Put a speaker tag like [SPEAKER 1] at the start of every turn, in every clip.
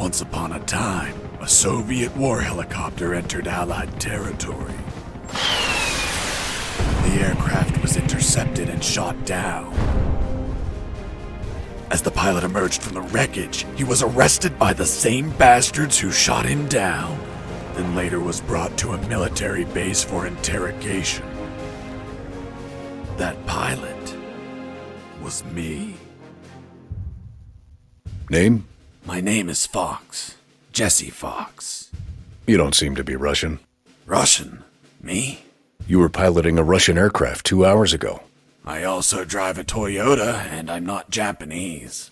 [SPEAKER 1] Once upon a time, a Soviet war helicopter entered Allied territory. The aircraft was intercepted and shot down. As the pilot emerged from the wreckage, he was arrested by the same bastards who shot him down, then later was brought to a military base for interrogation. That pilot was me.
[SPEAKER 2] Name?
[SPEAKER 1] My name is Fox. Jesse Fox.
[SPEAKER 2] You don't seem to be Russian.
[SPEAKER 1] Russian? Me?
[SPEAKER 2] You were piloting a Russian aircraft 2 hours ago.
[SPEAKER 1] I also drive a Toyota, and I'm not Japanese.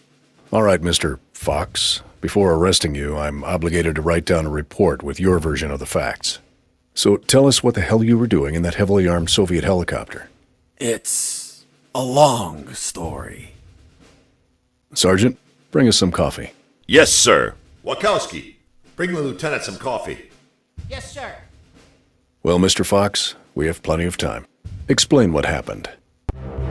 [SPEAKER 2] All right, Mr. Fox. Before arresting you, I'm obligated to write down a report with your version of the facts. So tell us what the hell you were doing in that heavily armed Soviet helicopter.
[SPEAKER 1] It's a long story.
[SPEAKER 2] Sergeant, bring us some coffee.
[SPEAKER 3] Yes, sir.
[SPEAKER 4] Wachowski, bring the lieutenant some coffee.
[SPEAKER 5] Yes, sir.
[SPEAKER 2] Well, Mr. Fox, we have plenty of time. Explain what happened.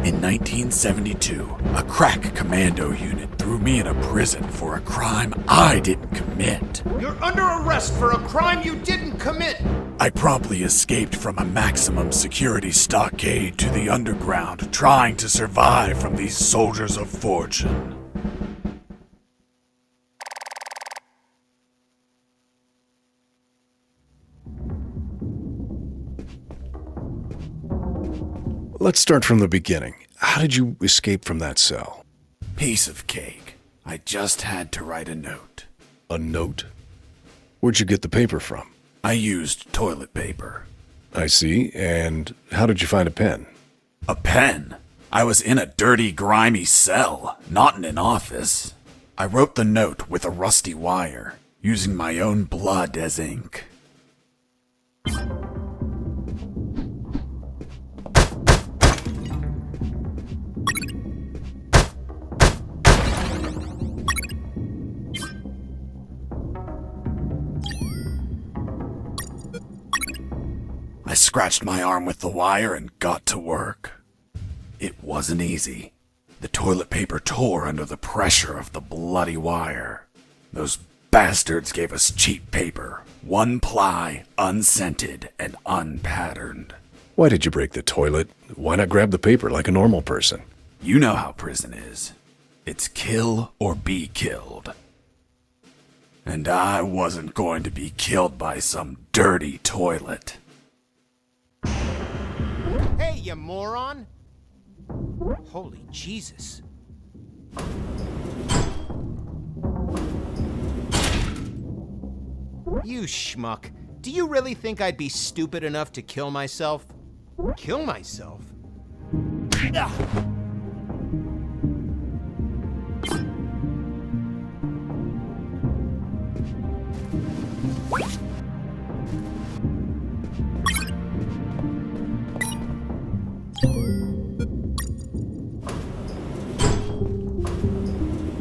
[SPEAKER 1] In 1972, a crack commando unit threw me in a prison for a crime I didn't commit.
[SPEAKER 5] You're under arrest for a crime you didn't commit.
[SPEAKER 1] I promptly escaped from a maximum-security stockade to the underground, trying to survive from these soldiers of fortune.
[SPEAKER 2] Let's start from the beginning. How did you escape from that cell?
[SPEAKER 1] Piece of cake. I just had to write a note.
[SPEAKER 2] A note? Where'd you get the paper from?
[SPEAKER 1] I used toilet paper.
[SPEAKER 2] I see. And how did you find a pen?
[SPEAKER 1] A pen? I was in a dirty, grimy cell, not in an office. I wrote the note with a rusty wire, using my own blood as ink. I scratched my arm with the wire and got to work. It wasn't easy. The toilet paper tore under the pressure of the bloody wire. Those bastards gave us cheap paper, one ply, unscented, and unpatterned.
[SPEAKER 2] Why did you break the toilet? Why not grab the paper like a normal person?
[SPEAKER 1] You know how prison is. It's kill or be killed. And I wasn't going to be killed by some dirty toilet.
[SPEAKER 5] Hey, you moron! Holy Jesus. You schmuck. Do you really think I'd be stupid enough to kill myself? Kill myself? Ugh.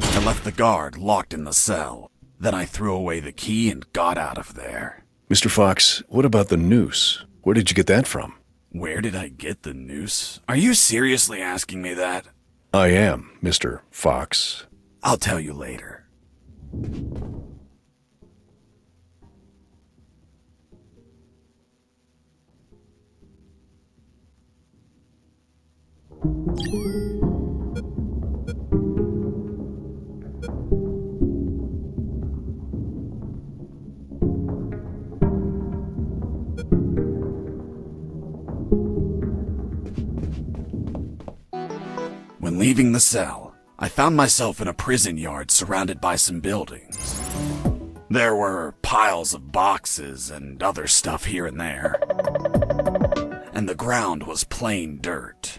[SPEAKER 1] I left the guard locked in the cell. Then I threw away the key and got out of there.
[SPEAKER 2] Mr. Fox, what about the noose? Where did you get that from?
[SPEAKER 1] Where did I get the noose? Are you seriously asking me that?
[SPEAKER 2] I am, Mr. Fox.
[SPEAKER 1] I'll tell you later. When leaving the cell, I found myself in a prison yard surrounded by some buildings. There were piles of boxes and other stuff here and there. And the ground was plain dirt.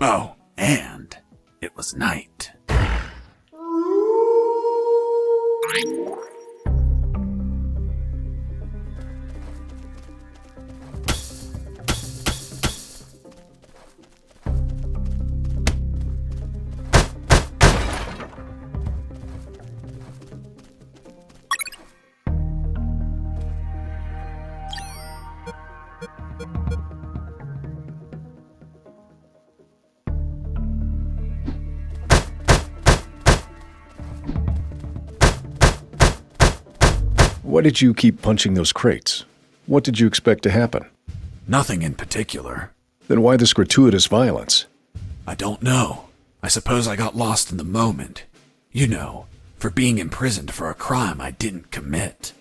[SPEAKER 1] Oh, and it was night.
[SPEAKER 2] Why did you keep punching those crates? What did you expect to happen?
[SPEAKER 1] Nothing in particular.
[SPEAKER 2] Then why this gratuitous violence?
[SPEAKER 1] I don't know. I suppose I got lost in the moment. You know, for being imprisoned for a crime I didn't commit.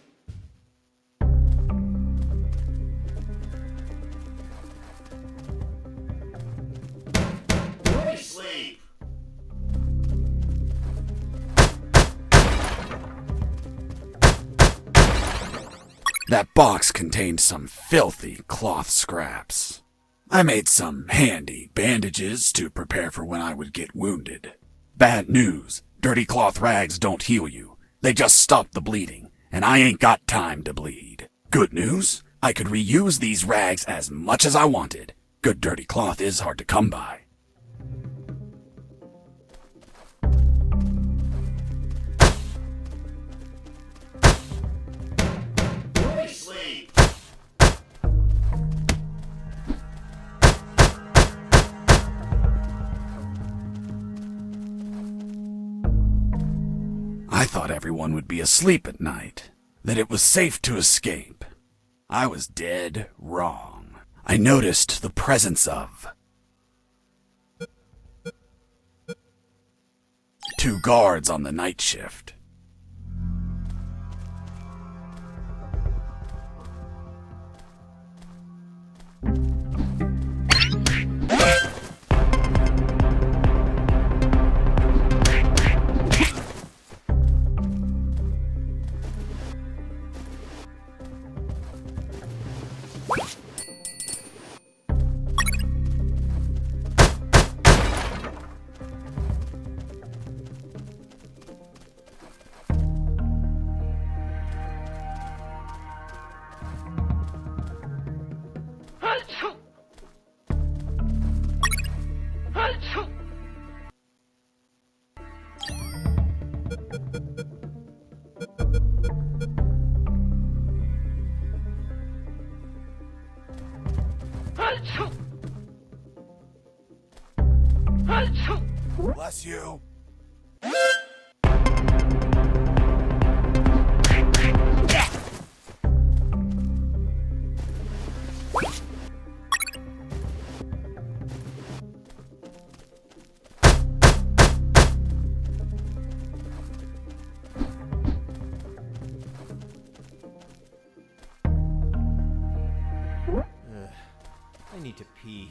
[SPEAKER 4] Sleep.
[SPEAKER 1] That box contained some filthy cloth scraps. I made some handy bandages to prepare for when I would get wounded. Bad news, dirty cloth rags don't heal you. They just stop the bleeding, and I ain't got time to bleed. Good news, I could reuse these rags as much as I wanted. Good dirty cloth is hard to come by.
[SPEAKER 4] Sleep.
[SPEAKER 1] I thought everyone would be asleep at night, that it was safe to escape. I was dead wrong. I noticed the presence of 2 guards on the night shift. Bless you.
[SPEAKER 5] I need to pee.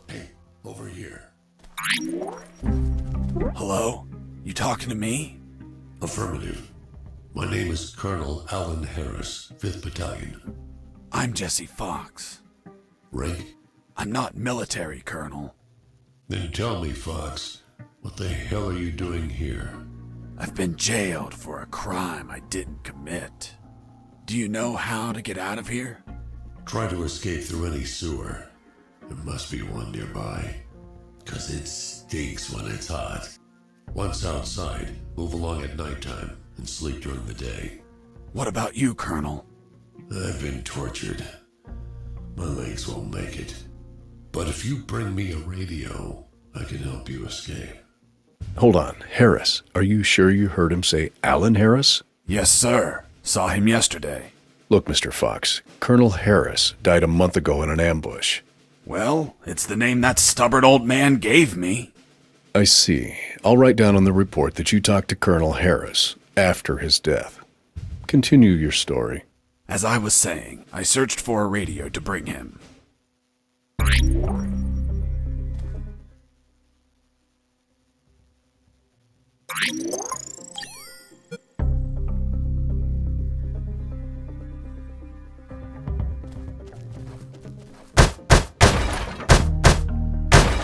[SPEAKER 4] Hey, over here.
[SPEAKER 1] Hello? You talking to me?
[SPEAKER 4] Affirmative. My name is Colonel Alan Harris, 5th Battalion.
[SPEAKER 1] I'm Jesse Fox.
[SPEAKER 4] Rank?
[SPEAKER 1] I'm not military, Colonel.
[SPEAKER 4] Then tell me, Fox, what the hell are you doing here?
[SPEAKER 1] I've been jailed for a crime I didn't commit. Do you know how to get out of here?
[SPEAKER 4] Try to escape through any sewer. There must be one nearby. 'Cause it stinks when it's hot. Once outside, move along at nighttime and sleep during the day.
[SPEAKER 1] What about you, Colonel?
[SPEAKER 4] I've been tortured. My legs won't make it. But if you bring me a radio, I can help you escape.
[SPEAKER 2] Hold on, Harris. Are you sure you heard him say Alan Harris?
[SPEAKER 1] Yes, sir. Saw him yesterday.
[SPEAKER 2] Look, Mr. Fox, Colonel Harris died a month ago in an ambush.
[SPEAKER 1] Well, it's the name that stubborn old man gave me.
[SPEAKER 2] I see. I'll write down on the report that you talked to Colonel Harris after his death. Continue your story.
[SPEAKER 1] As I was saying, I searched for a radio to bring him.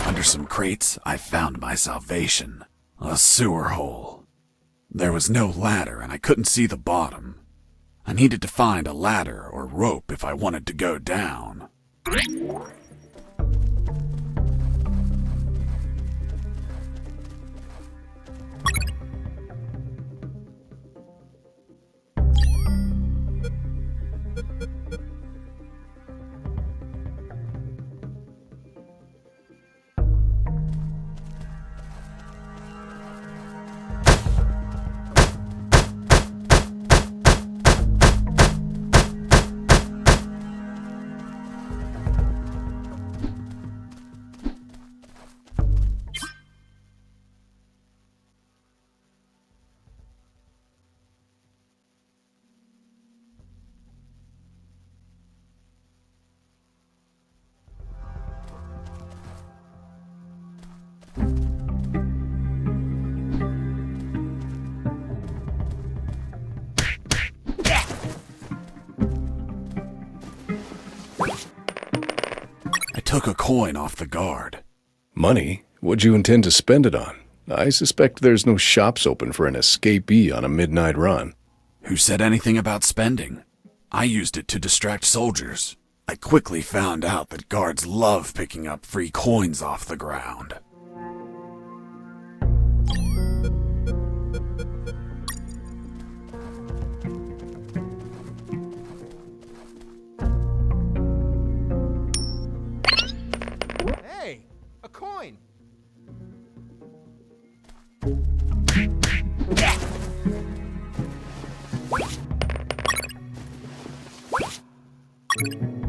[SPEAKER 1] Under some crates, I found my salvation. A sewer hole. There was no ladder and I couldn't see the bottom. I needed to find a ladder or rope if I wanted to go down. I took a coin off the guard.
[SPEAKER 2] Money? What'd you intend to spend it on? I suspect there's no shops open for an escapee on a midnight run.
[SPEAKER 1] Who said anything about spending? I used it to distract soldiers. I quickly found out that guards love picking up free coins off the ground.
[SPEAKER 5] Hey, a coin.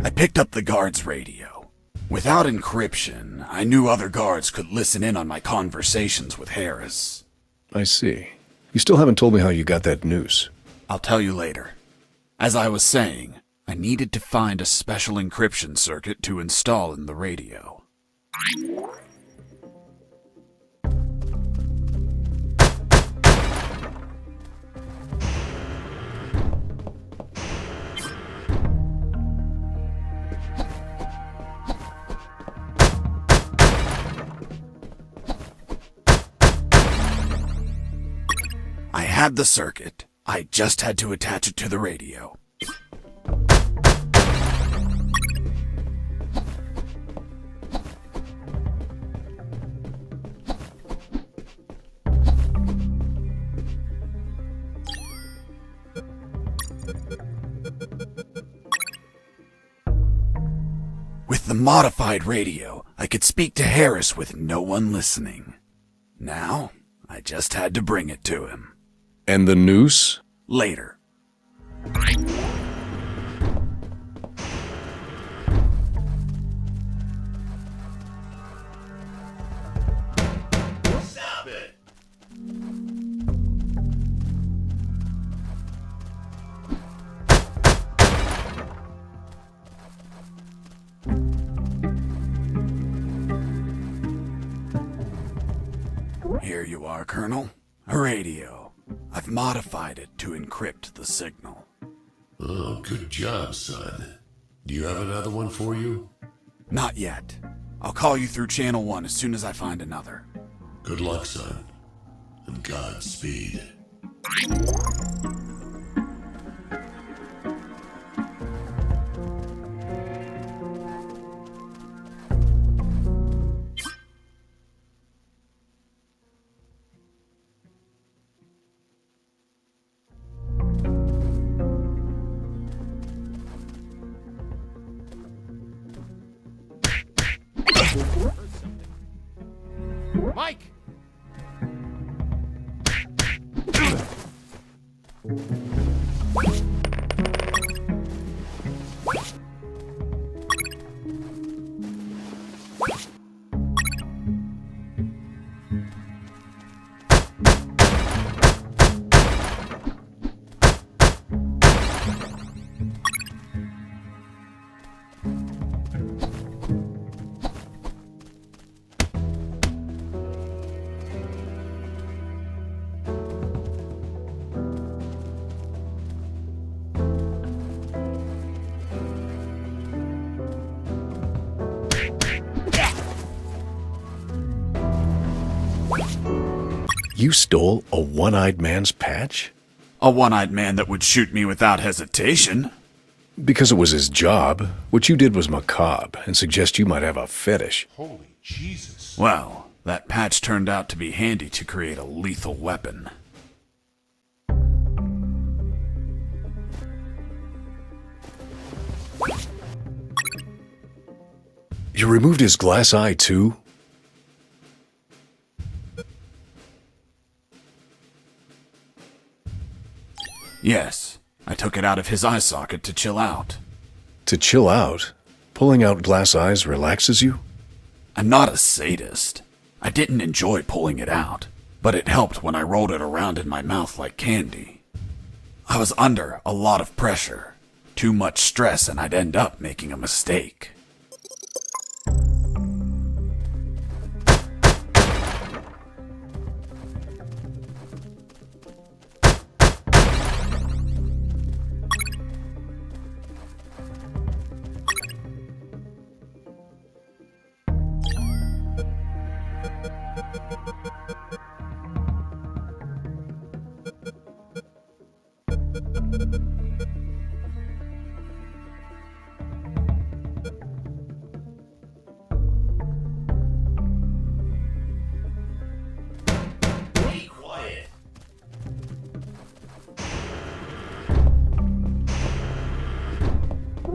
[SPEAKER 1] I picked up the guard's radio. Without encryption, I knew other guards could listen in on my conversations with Harris.
[SPEAKER 2] I see. You still haven't told me how you got that noose.
[SPEAKER 1] I'll tell you later. As I was saying, I needed to find a special encryption circuit to install in the radio. I had the circuit. I just had to attach it to the radio. With the modified radio, I could speak to Harris with no one listening. Now, I just had to bring it to him.
[SPEAKER 2] And the noose?
[SPEAKER 1] Later.
[SPEAKER 4] Stop it!
[SPEAKER 1] Here you are, Colonel. A radio. I've modified it to encrypt the signal.
[SPEAKER 4] Oh, good job, son. Do you have another one for you?
[SPEAKER 1] Not yet. I'll call you through Channel 1 as soon as I find another.
[SPEAKER 4] Good luck, son. And Godspeed.
[SPEAKER 5] Mike!
[SPEAKER 2] You stole a one-eyed man's patch?
[SPEAKER 1] A one-eyed man that would shoot me without hesitation.
[SPEAKER 2] Because it was his job. What you did was macabre and suggest you might have a fetish.
[SPEAKER 4] Holy Jesus.
[SPEAKER 1] Well, that patch turned out to be handy to create a lethal weapon.
[SPEAKER 2] You removed his glass eye, too?
[SPEAKER 1] Yes, I took it out of his eye socket to chill out.
[SPEAKER 2] To chill out? Pulling out glass eyes relaxes you?
[SPEAKER 1] I'm not a sadist. I didn't enjoy pulling it out, but it helped when I rolled it around in my mouth like candy. I was under a lot of pressure. Too much stress and I'd end up making a mistake.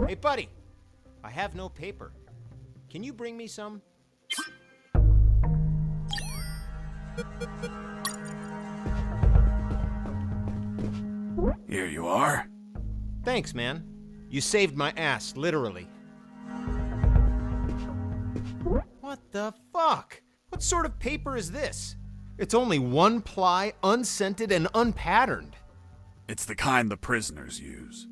[SPEAKER 5] Hey, buddy. I have no paper. Can you bring me some?
[SPEAKER 1] Here you are.
[SPEAKER 5] Thanks, man. You saved my ass, literally. What the fuck? What sort of paper is this? It's only one ply, unscented, and unpatterned.
[SPEAKER 1] It's the kind the prisoners use.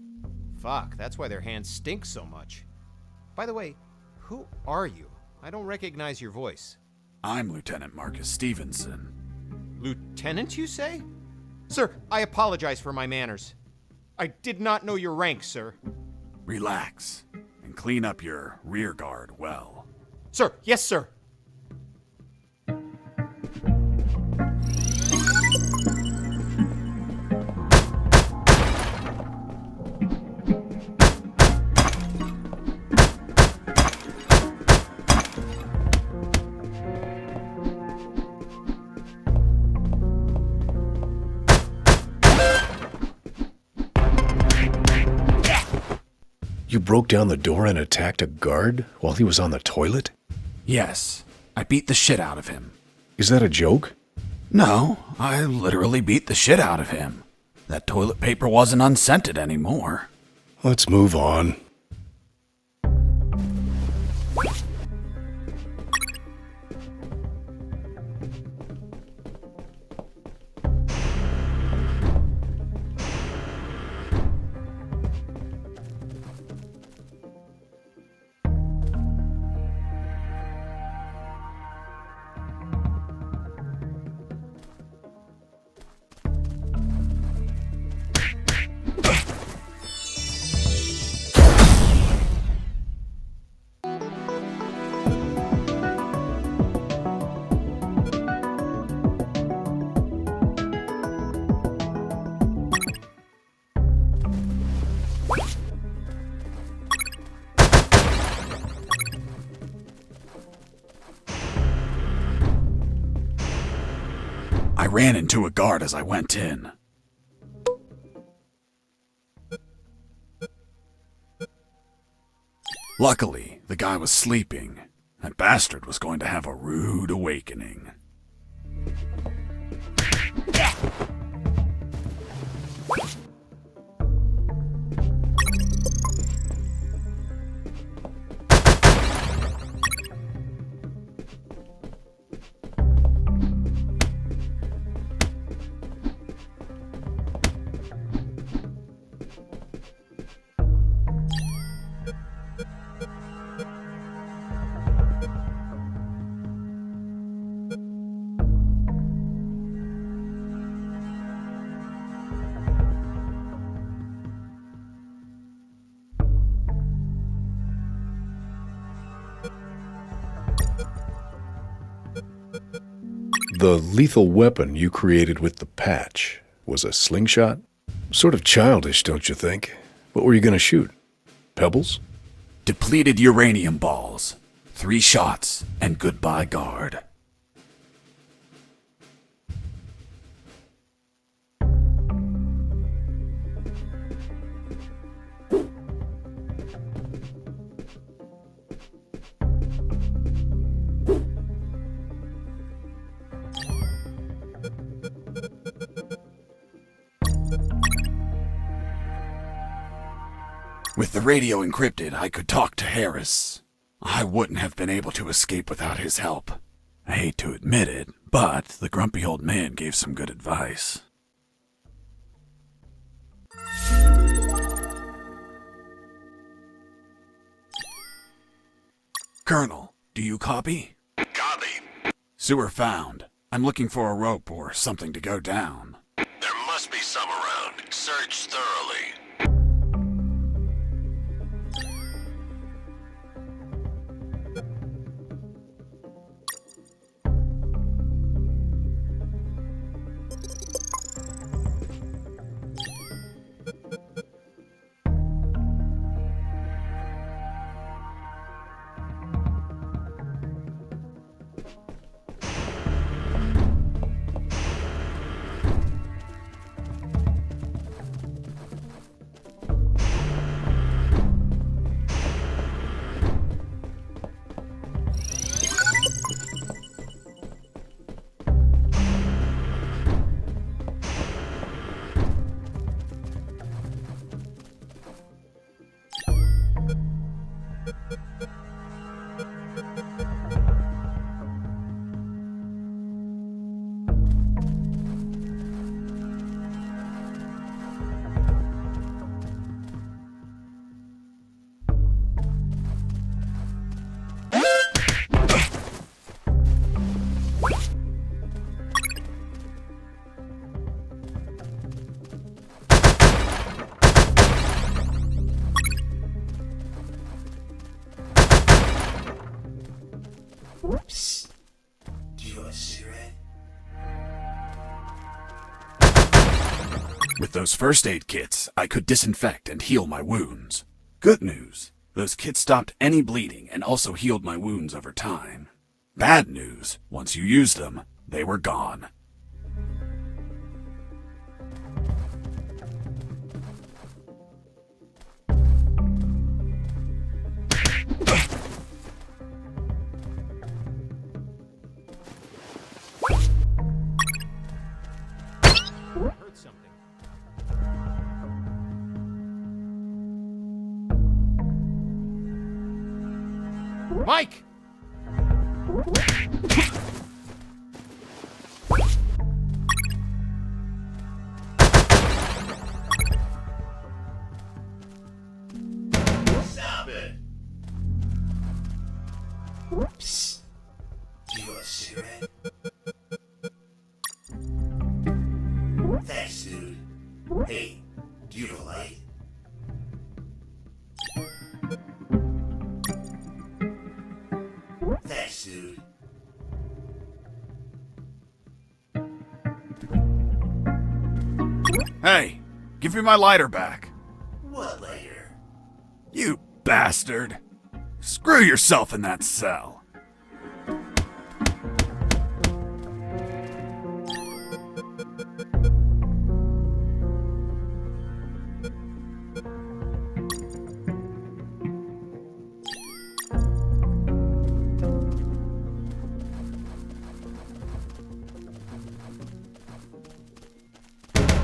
[SPEAKER 5] Fuck, that's why their hands stink so much. By the way, who are you? I don't recognize your voice.
[SPEAKER 1] I'm Lieutenant Marcus Stevenson.
[SPEAKER 5] Lieutenant, you say? Sir, I apologize for my manners. I did not know your rank, sir.
[SPEAKER 1] Relax and clean up your rear guard well.
[SPEAKER 5] Sir, yes, sir.
[SPEAKER 2] You broke down the door and attacked a guard while he was on the toilet?
[SPEAKER 1] Yes, I beat the shit out of him.
[SPEAKER 2] Is that a joke?
[SPEAKER 1] No, I literally beat the shit out of him. That toilet paper wasn't unscented anymore.
[SPEAKER 2] Let's move on.
[SPEAKER 1] I ran into a guard as I went in. Luckily, the guy was sleeping. That bastard was going to have a rude awakening.
[SPEAKER 2] The lethal weapon you created with the patch was a slingshot? Sort of childish, don't you think? What were you going to shoot? Pebbles?
[SPEAKER 1] Depleted uranium balls. 3 shots, and goodbye, guard. With the radio encrypted, I could talk to Harris. I wouldn't have been able to escape without his help. I hate to admit it, but the grumpy old man gave some good advice. Colonel, do you copy?
[SPEAKER 4] Copy.
[SPEAKER 1] Sewer found. I'm looking for a rope or something to go down.
[SPEAKER 4] There must be some around. Search thoroughly.
[SPEAKER 3] Psst. Do you want a cigarette?
[SPEAKER 1] With those first aid kits, I could disinfect and heal my wounds. Good news, those kits stopped any bleeding and also healed my wounds over time. Bad news, once you used them, they were gone.
[SPEAKER 5] Heard something. Mike!
[SPEAKER 3] Stop it! Psst. Do you want a cigarette? Thanks, dude. Hey, do you have a light? Thanks, dude.
[SPEAKER 1] Hey, give me my lighter back.
[SPEAKER 3] What later?
[SPEAKER 1] You bastard. Screw yourself in that cell.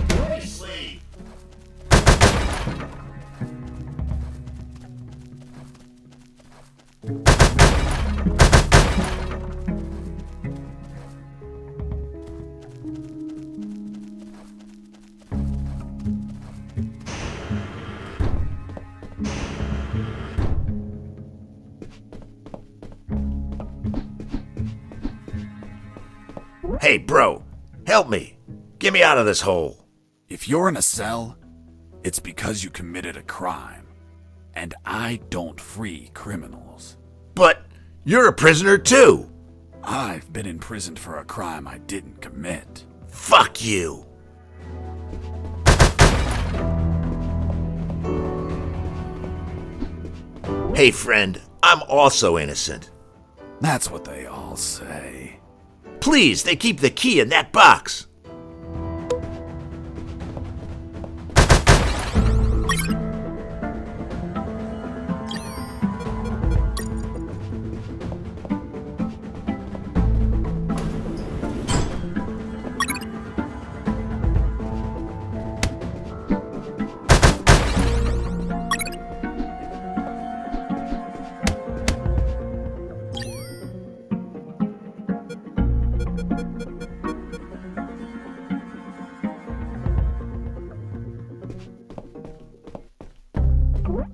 [SPEAKER 3] Let me sleep.
[SPEAKER 6] Hey, bro, help me. Get me out of this hole.
[SPEAKER 1] If you're in a cell, it's because you committed a crime. And I don't free criminals.
[SPEAKER 6] But you're a prisoner too.
[SPEAKER 1] I've been imprisoned for a crime I didn't commit.
[SPEAKER 6] Fuck you! Hey, friend, I'm also innocent.
[SPEAKER 1] That's what they all say.
[SPEAKER 6] Please, they keep the key in that box.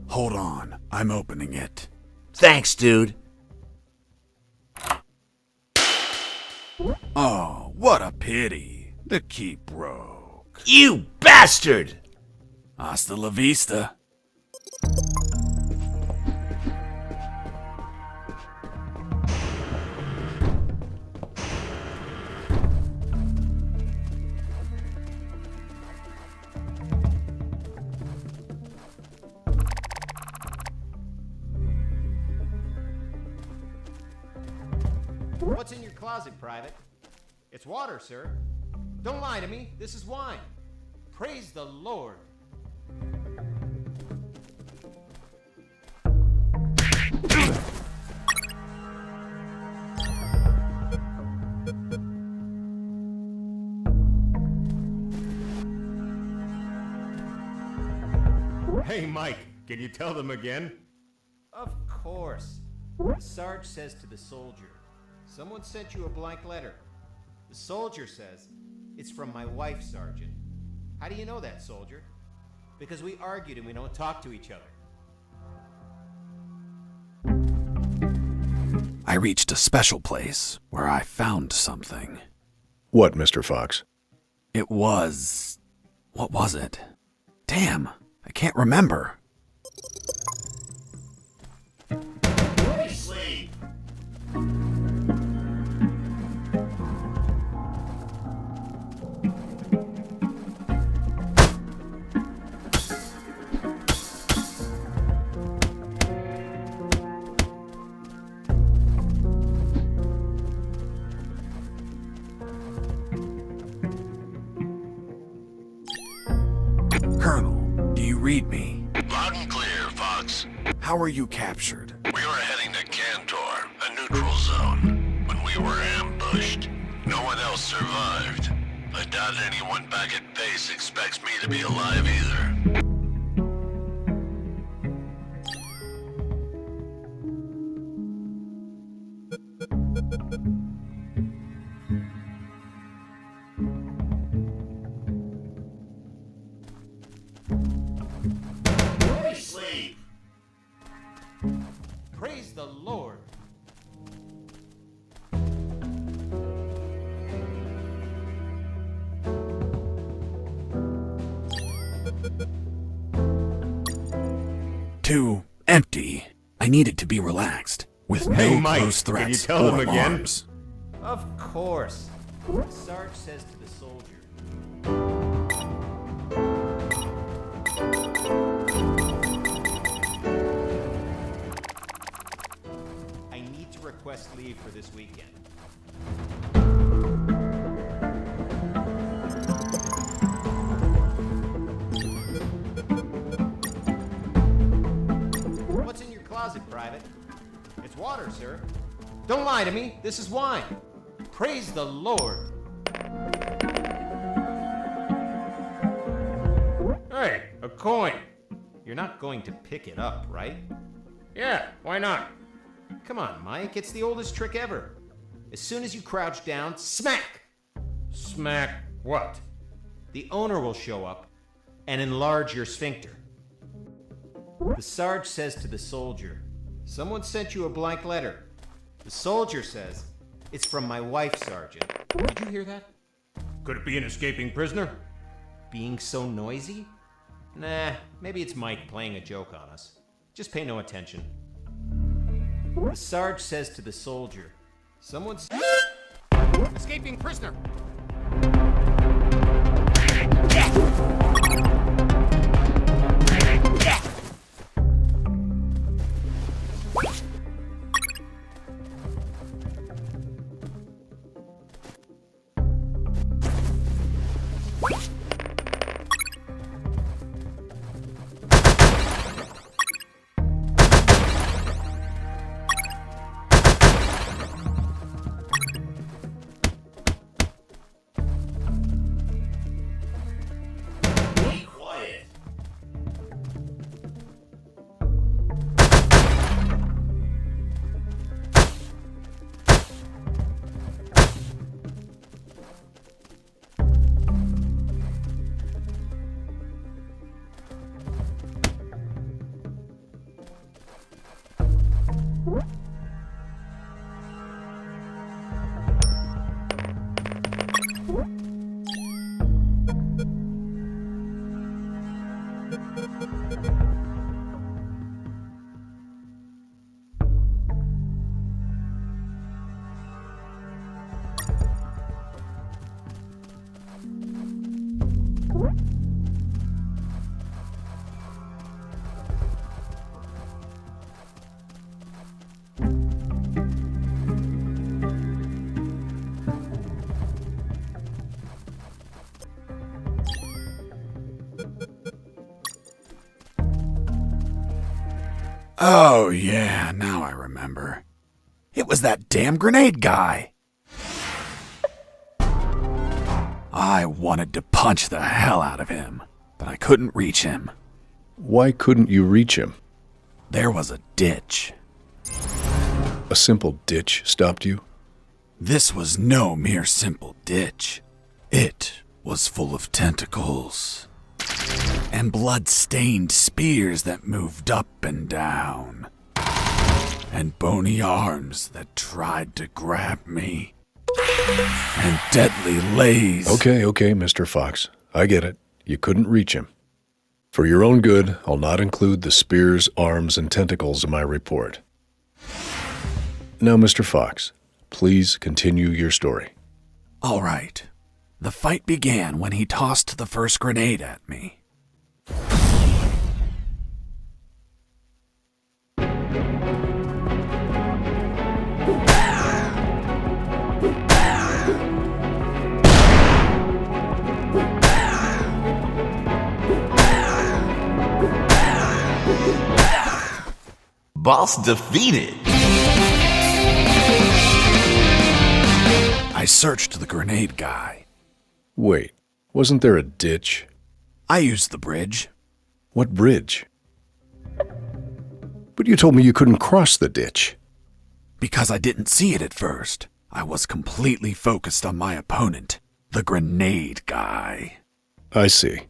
[SPEAKER 1] Hold on, I'm opening it.
[SPEAKER 6] Thanks, dude.
[SPEAKER 1] Oh, what a pity. The key broke.
[SPEAKER 6] You bastard!
[SPEAKER 1] Hasta la vista.
[SPEAKER 5] What's in your closet, Private? It's water, sir. Don't lie to me. This is wine. Praise the Lord.
[SPEAKER 7] Hey, Mike, can you tell them again?
[SPEAKER 5] Of course. The Sarge says to the soldier, someone sent you a blank letter. The soldier says, it's from my wife, Sergeant. How do you know that, soldier? Because we argued and we don't talk to each other.
[SPEAKER 1] I reached a special place where I found something.
[SPEAKER 2] What, Mr. Fox?
[SPEAKER 1] It was... what was it? Damn, I can't remember.
[SPEAKER 6] Sleep.
[SPEAKER 1] Colonel, do you read me?
[SPEAKER 4] Loud and clear, Fox.
[SPEAKER 1] How were you captured?
[SPEAKER 4] We were heading to Cantor, a neutral zone, when we were ambushed. No one else survived. I doubt anyone back at base expects me to be alive either.
[SPEAKER 6] Sleep.
[SPEAKER 5] Praise the Lord.
[SPEAKER 1] Too empty. I needed to be relaxed, with
[SPEAKER 7] Hey,
[SPEAKER 1] no
[SPEAKER 7] Mike,
[SPEAKER 1] close
[SPEAKER 7] can you
[SPEAKER 1] threats
[SPEAKER 7] tell them
[SPEAKER 1] or
[SPEAKER 7] again?
[SPEAKER 1] alarms.
[SPEAKER 5] Of course. The Sarge says to the soldier, I need to request leave for this weekend. What's in your closet, Private? It's water, sir. Don't lie to me. This is wine. Praise the Lord.
[SPEAKER 7] Hey, a coin.
[SPEAKER 5] You're not going to pick it up, right?
[SPEAKER 7] Yeah, why not?
[SPEAKER 5] Come on, Mike. It's the oldest trick ever. As soon as you crouch down, smack!
[SPEAKER 7] Smack what?
[SPEAKER 5] The owner will show up and enlarge your sphincter. The Sarge says to the soldier, someone sent you a blank letter. The soldier says, it's from my wife, Sergeant. Did you hear that?
[SPEAKER 7] Could it be an escaping prisoner?
[SPEAKER 5] Being so noisy? Nah, maybe it's Mike playing a joke on us. Just pay no attention. The Sarge says to the soldier, Someone's...
[SPEAKER 7] Escaping prisoner!
[SPEAKER 6] Be quiet.
[SPEAKER 1] Oh, yeah, now I remember. It was that damn grenade guy. I wanted to punch the hell out of him, but I couldn't reach him.
[SPEAKER 2] Why couldn't you reach him?
[SPEAKER 1] There was a ditch.
[SPEAKER 2] A simple ditch stopped you?
[SPEAKER 1] This was no mere simple ditch. It was full of tentacles and blood-stained spears that moved up and down, and bony arms that tried to grab me, and deadly lays.
[SPEAKER 2] Okay, Mr. Fox. I get it. You couldn't reach him. For your own good, I'll not include the spears, arms, and tentacles in my report. Now, Mr. Fox, please continue your story.
[SPEAKER 1] All right. The fight began when he tossed the first grenade at me.
[SPEAKER 6] Boss defeated.
[SPEAKER 1] I searched the grenade guy.
[SPEAKER 2] Wait, wasn't there a ditch?
[SPEAKER 1] I used the bridge.
[SPEAKER 2] What bridge? But you told me you couldn't cross the ditch.
[SPEAKER 1] Because I didn't see it at first. I was completely focused on my opponent, the grenade guy.
[SPEAKER 2] I see.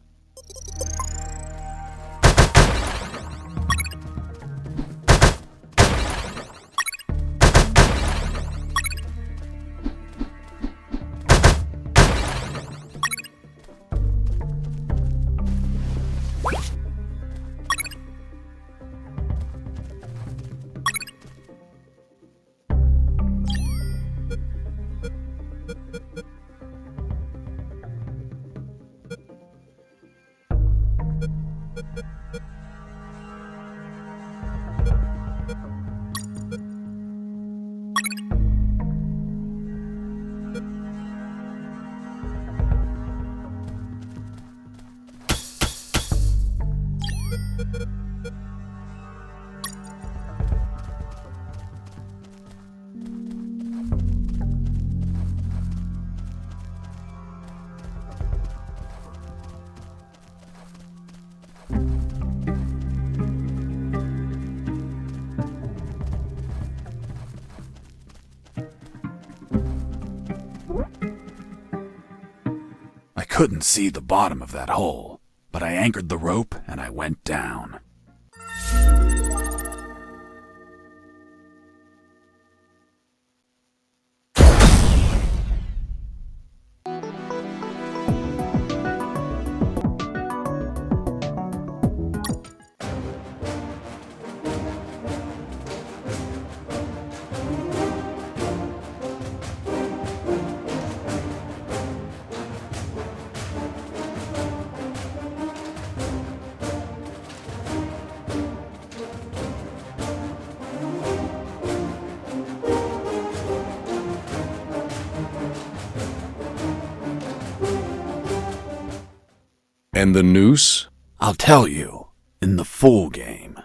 [SPEAKER 1] I couldn't see the bottom of that hole, but I anchored the rope and I went down.
[SPEAKER 2] And the noose?
[SPEAKER 1] I'll tell you in the full game.